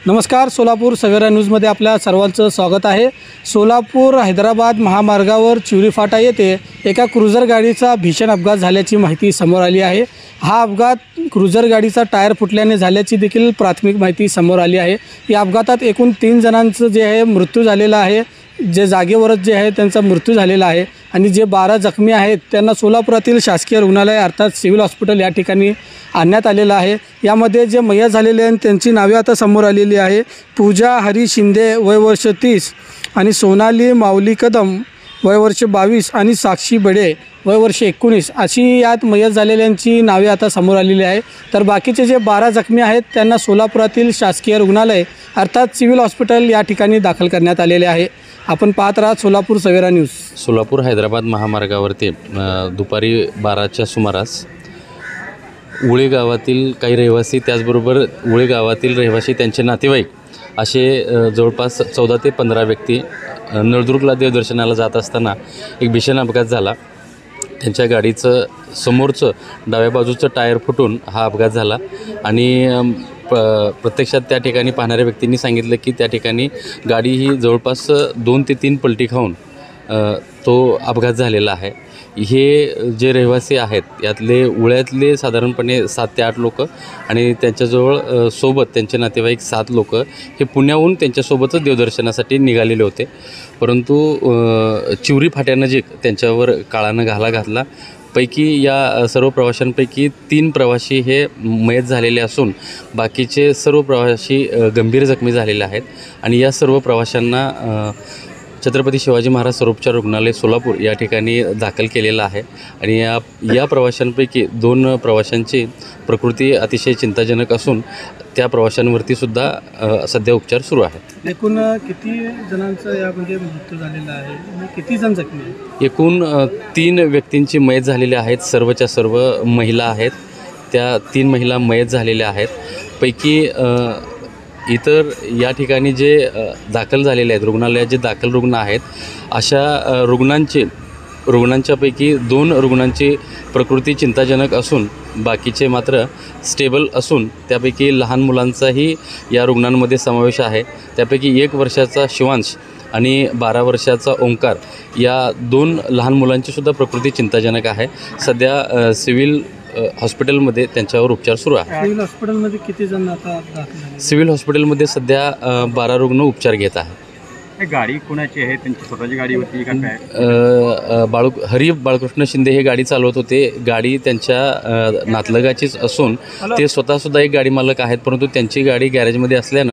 नमस्कार, सोलापूर सवेरा न्यूजमध्ये आपल्या सर्वांचं स्वागत आहे। सोलापूर हैदराबाद महामार्गावर चिवरी फाटा येथे एका क्रुझर गाडीचा भीषण अपघात झाल्याची माहिती समोर आली आहे। हा अपघात क्रुझर गाडीचा टायर फुटल्याने झाल्याची देखील प्राथमिक माहिती समोर आली आहे। या अपघातात एकूण 3 जणांचं जे आहे मृत्यू झालेला आहे, जे जागेवरच जे आहे त्यांचा मृत्यू झालेला आहे आणि जे 12 जखमी आहेत त्यांना सोलापुरातील शासकीय रुग्णालय अर्थात सिव्हिल हॉस्पिटल या ठिकाणी आणण्यात आलेलं आहे। यामध्ये जे मयत झालेले आहेत त्यांची नावे आता समोर आलेली आहे। पूजा हरी शिंदे वय वर्ष 30 आणि सोनाली माऊली कदम वय वर्ष 22 आणि साक्षी बडे वय वर्ष 19 अशी यात मयत झालेल्यांची नावे आता समोर आलेली आहे। तर बाकीचे जे 12 जखमी आहेत त्यांना सोलापुरातील शासकीय रुग्णालय अर्थात सिव्हिल हॉस्पिटल या ठिकाणी दाखल करण्यात आलेले आहे। आपण पाहत राहा सोलापूर सवेरा न्यूज। सोलापूर हैदराबाद महामार्गावरती दुपारी 12च्या सुमारास उळे गावातील काही रहिवासी त्याचबरोबर उळे गावातील रहिवासी त्यांचे नातेवाईक असे जवळपास 14 ते 15 व्यक्ती नळदुर्गला देवदर्शनाला जात असताना एक भीषण अपघात झाला। त्यांच्या गाडीचं समोरचं डाव्या बाजूचं टायर फुटून हा अपघात झाला आणि प्रत्यक्षात त्या ठिकाणी पाहणाऱ्या व्यक्तींनी सांगितलं की त्या ठिकाणी गाडी ही जवळपास 2 ते 3 पलटी खाऊन तो अपघात झालेला आहे। हे जे रहिवासी आहेत यातले उळ्यातले साधारणपणे 7 ते 8 लोक आणि त्यांच्याजवळ सोबत त्यांचे नातेवाईक 7 लोक हे पुण्याहून त्यांच्यासोबतच देवदर्शनासाठी निघालेले होते, परंतु चिवरी फाट्यानजीक त्यांच्यावर काळानं घाला घातला। पैकी या सर्व प्रवाशांपैकी 3 प्रवासी हे मयत झालेले असून बाकीचे सर्व प्रवासी गंभीर जखमी झालेले आहेत आणि या सर्व प्रवाशांना छत्रपती शिवाजी महाराज सर्वोपचार रुग्णालय सोलापूर या ठिकाणी दाखल केलेलं आहे आणि या प्रवाशांपैकी 2 प्रवाशांची प्रकृती अतिशय चिंताजनक असून त्या प्रवाशांवरती सुद्धा सध्या उपचार सुरू आहेत। एकूण किती जणांचा यामध्ये मृत्यू झालेला आहे आणि किती जण जखमी आहेत? एकूण 3 व्यक्तींची मयत झालेली आहेत, सर्वच्या सर्व महिला आहेत। त्या 3 महिला मयत झालेल्या आहेत। पैकी इतर या ठिकाणी जे दाखल झालेले आहेत रुग्णालयात जे दाखल रुग्ण आहेत अशा रुग्णांच्यापैकी 2 रुग्णांची प्रकृती चिंताजनक असून बाकीचे मात्र स्टेबल असून त्यापैकी लहान मुलांचाही या रुग्णांमध्ये समावेश आहे। त्यापैकी 1 वर्षाचा शिवांश आणि 12 वर्षाचा ओंकार या 2 लहान मुलांचीसुद्धा प्रकृती चिंताजनक आहे। सध्या सिव्हिल हॉस्पिटलमध्ये त्यांच्यावर उपचार सुरू आहे। सिव्हिल हॉस्पिटलमध्ये किती जण आता दाखल झाले? सिव्हिल हॉस्पिटलमध्ये सध्या 12 रुग्ण उपचार घेत आहेत। गाडी कोणाची आहे? त्यांची स्वतःची गाडी होती का काय? हरी बाळकृष्ण शिंदे हे गाडी चालवत होते। गाडी त्यांच्या नातलगाचीच असून ते स्वतःसुद्धा एक गाडी मालक आहेत, परंतु त्यांची गाडी गॅरेजमध्ये असल्यानं